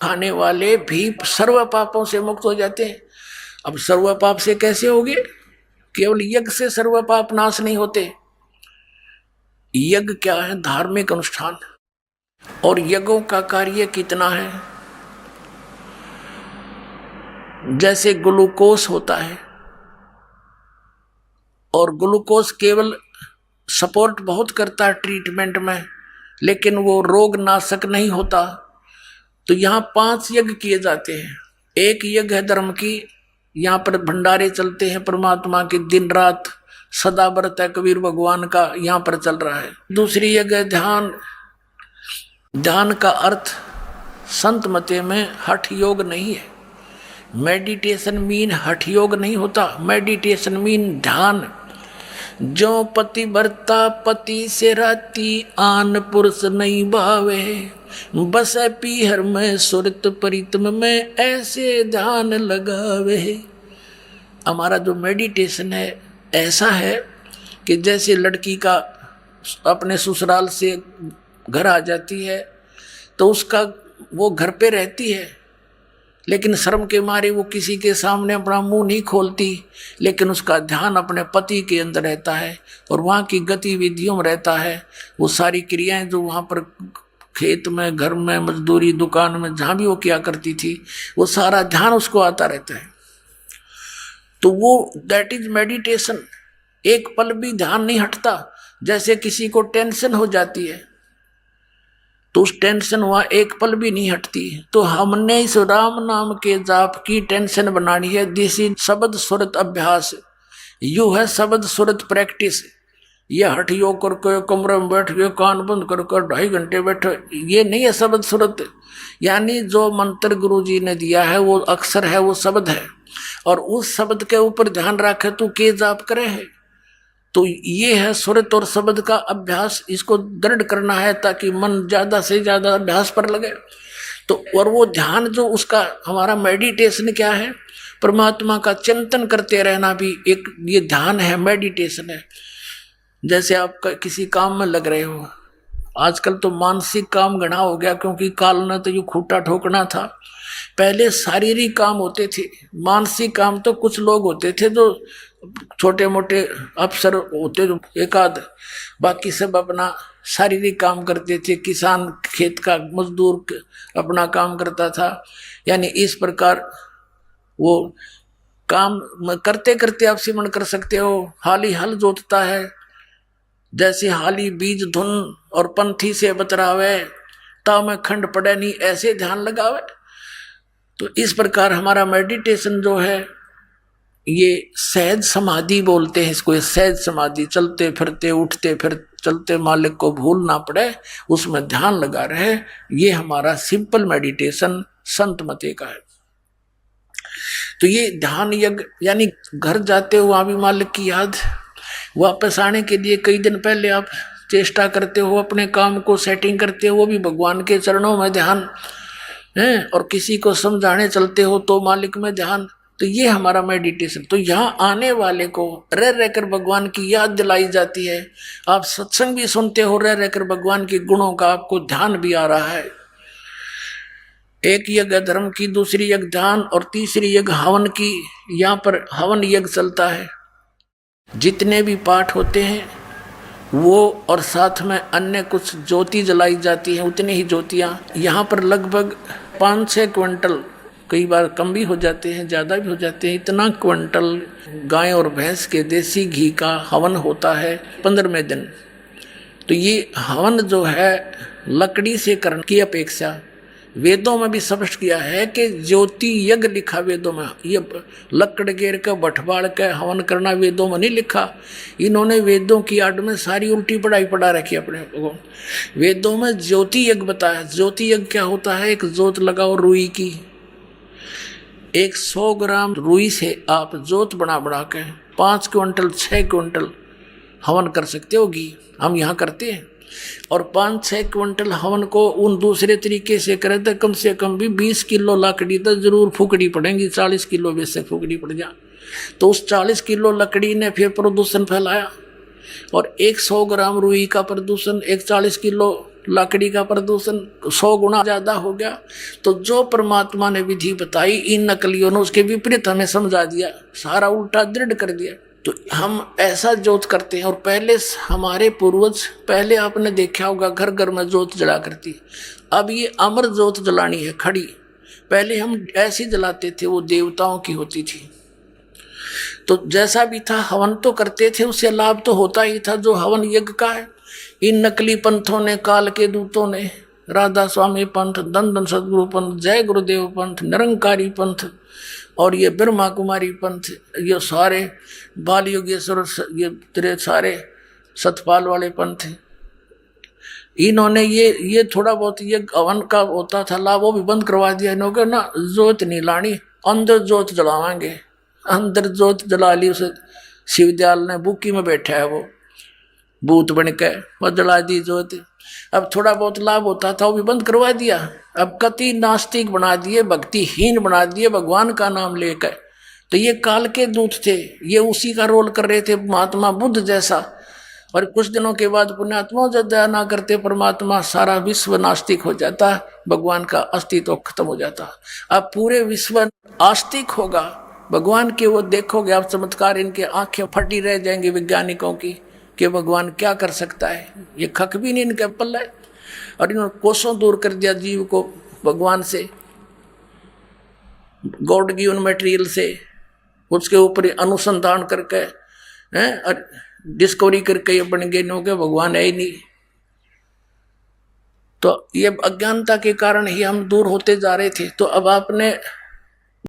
खाने वाले भी सर्व पापों से मुक्त हो जाते हैं। अब सर्व पाप से कैसे होगे? केवल यज्ञ से सर्व पाप नाश नहीं होते। यज्ञ क्या है? धार्मिक अनुष्ठान। और यज्ञों का कार्य कितना है? जैसे ग्लूकोज होता है, और ग्लूकोज केवल सपोर्ट बहुत करता है ट्रीटमेंट में, लेकिन वो रोग नाशक नहीं होता। तो यहाँ 5 यज्ञ किए जाते हैं। एक यज्ञ है धर्म की, यहाँ पर भंडारे चलते हैं परमात्मा के, दिन रात सदा व्रत है कबीर भगवान का यहाँ पर चल रहा है। दूसरी यज्ञ है ध्यान। ध्यान का अर्थ संत मते में हठ योग नहीं है। मेडिटेशन मीन हठ योग नहीं होता। मेडिटेशन मीन ध्यान। जो पति भरता पति से राती, आन पुरुष नहीं भावे, बस पीहर में सुरत परितम में, ऐसे ध्यान लगावे। हमारा जो मेडिटेशन है ऐसा है कि जैसे लड़की का अपने ससुराल से घर आ जाती है तो उसका वो घर पे रहती है, लेकिन शर्म के मारे वो किसी के सामने अपना मुंह नहीं खोलती, लेकिन उसका ध्यान अपने पति के अंदर रहता है और वहाँ की गतिविधियों में रहता है। वो सारी क्रियाएं जो वहाँ पर खेत में, घर में, मजदूरी, दुकान में, जहाँ भी वो किया करती थी, वो सारा ध्यान उसको आता रहता है। तो वो दैट इज मेडिटेशन। एक पल भी ध्यान नहीं हटता। जैसे किसी को टेंशन हो जाती है तो उस टेंशन वहाँ एक पल भी नहीं हटती। तो हमने इस राम नाम के जाप की टेंशन बनानी है। दिस इज शब्द सुरत अभ्यास। यू है शब्द सुरत प्रैक्टिस। ये हठ योग करके कमरे में बैठ के कान बंद करके 2.5 घंटे बैठे, ये नहीं है शब्द सुरत। यानी जो मंत्र गुरु जी ने दिया है वो अक्षर है, वो शब्द है, और उस शब्द के ऊपर ध्यान रखे तो के जाप करे है। तो ये है सुरत और शब्द का अभ्यास। इसको दृढ़ करना है ताकि मन ज्यादा से ज्यादा अभ्यास पर लगे। तो और वो ध्यान जो उसका हमारा मेडिटेशन क्या है? परमात्मा का चिंतन करते रहना भी एक ये ध्यान है, मेडिटेशन है। जैसे आप किसी काम में लग रहे हो, आजकल तो मानसिक काम घना हो गया, क्योंकि काल न तो ये खूटा ठोकना था। पहले शारीरिक काम होते थे, मानसिक काम तो कुछ लोग होते थे जो छोटे मोटे अफसर होते जो एकाध, बाकी सब अपना शारीरिक काम करते थे। किसान खेत का मजदूर अपना काम करता था। यानी इस प्रकार वो काम करते करते आप सिमरण कर सकते हो। हाली हल जोतता है, जैसे हाली बीज धुन और पंथी से बतरावे, ता में खंड पड़े नहीं, ऐसे ध्यान लगावे। तो इस प्रकार हमारा मेडिटेशन जो है ये सहज समाधि बोलते हैं इसको। सहज समाधि, चलते फिरते उठते फिर चलते मालिक को भूल ना पड़े, उसमें ध्यान लगा रहे, ये हमारा सिंपल मेडिटेशन संत मते का है। तो ये ध्यान यज्ञ, यानी घर जाते हो वहां भी मालिक की याद, वापस आने के लिए कई दिन पहले आप चेष्टा करते हो, अपने काम को सेटिंग करते हो, वो भी भगवान के चरणों में ध्यान है। और किसी को समझाने चलते हो तो मालिक में ध्यान। तो ये हमारा मेडिटेशन। तो यहाँ आने वाले को रह रहकर भगवान की याद दिलाई जाती है। आप सत्संग भी सुनते हो, रह रहकर भगवान के गुणों का आपको ध्यान भी आ रहा है। एक यज्ञ धर्म की, दूसरी यज्ञ ध्यान, और तीसरी यज्ञ हवन की। यहाँ पर हवन यज्ञ चलता है। जितने भी पाठ होते हैं वो, और साथ में अन्य कुछ ज्योति जलाई जाती है, उतनी ही ज्योतियाँ। यहाँ पर लगभग 5-6 क्विंटल, कई बार कम भी हो जाते हैं, ज़्यादा भी हो जाते हैं, इतना क्विंटल गाय और भैंस के देसी घी का हवन होता है 15वें दिन। तो ये हवन जो है लकड़ी से करने की अपेक्षा वेदों में भी स्पष्ट किया है कि ज्योति यज्ञ लिखा वेदों में। ये लकड़ गेर का बठबाड़ का हवन करना वेदों में नहीं लिखा। इन्होंने वेदों की आड़ में सारी उल्टी पढ़ाई पढ़ा रखी अपने को। वेदों में ज्योति यज्ञ बताया। ज्योति यज्ञ क्या होता है? एक जोत लगाओ रुई की, 100 ग्राम रुई से आप जोत बना के 5 क्विंटल 6 क्विंटल हवन कर सकते हो घी। हम यहाँ करते हैं। और 5-6 क्विंटल हवन को उन दूसरे तरीके से करें तो कम से कम भी 20 किलो लकड़ी तो जरूर फूकनी पड़ेगी। 40 किलो बेशक फूकनी पड़ जा। तो उस 40 किलो लकड़ी ने फिर प्रदूषण फैलाया, और 100 ग्राम रुई का प्रदूषण 40 किलो लकड़ी का प्रदूषण 100 गुना ज्यादा हो गया। तो जो परमात्मा ने विधि बताई इन नकलियों ने उसके विपरीत हमें समझा दिया, सारा उल्टा दृढ़ कर दिया। तो हम ऐसा जोत करते हैं। और पहले हमारे पूर्वज, पहले आपने देखा होगा घर घर में जोत जला करती, अब ये अमर जोत जलानी है खड़ी। पहले हम ऐसी जलाते थे, वो देवताओं की होती थी। तो जैसा भी था हवन तो करते थे, उससे लाभ तो होता ही था जो हवन यज्ञ का है। इन नकली पंथों ने, काल के दूतों ने, राधा स्वामी पंथ, दंदन सदगुरु पंथ, जय गुरुदेव पंथ, निरंकारी पंथ और ये ब्रह्मा कुमारी पंथ, ये सारे बाल योगेश्वर, ये तेरे सारे सतपाल वाले पंथ, इन्होंने ये थोड़ा बहुत ये हवन का होता था लाभ, वो भी बंद करवा दिया इन्होंने ना। जोत नहीं लानी, अंदर जोत जलावाएंगे। अंदर जोत जला ली, उसे शिवदयाल ने बुकी में बैठा है वो भूत बन के, वो जला दी जोत। अब थोड़ा बहुत लाभ होता था वो भी बंद करवा दिया। अब कति नास्तिक बना दिए, भक्तिहीन बना दिए भगवान का नाम लेकर। तो ये काल के दूत थे, ये उसी का रोल कर रहे थे महात्मा बुद्ध जैसा। और कुछ दिनों के बाद पुण्यात्मा जब दया ना करते परमात्मा, सारा विश्व नास्तिक हो जाता, भगवान का अस्तित्व खत्म हो जाता। अब पूरे विश्व आस्तिक होगा भगवान के। वो देखोगे आप चमत्कार, इनके आंखें फटी रह जाएंगी वैज्ञानिकों की कि भगवान क्या कर सकता है। ये खक भी नहीं इनके पल्ले। और इन्होंने कोसों दूर कर दिया जीव को भगवान से, गॉड गिवन मटेरियल से, उसके ऊपर अनुसंधान करके हैं और डिस्कवरी करके ये बन गए नो के भगवान है ही नहीं। तो ये अज्ञानता के कारण ही हम दूर होते जा रहे थे। तो अब आपने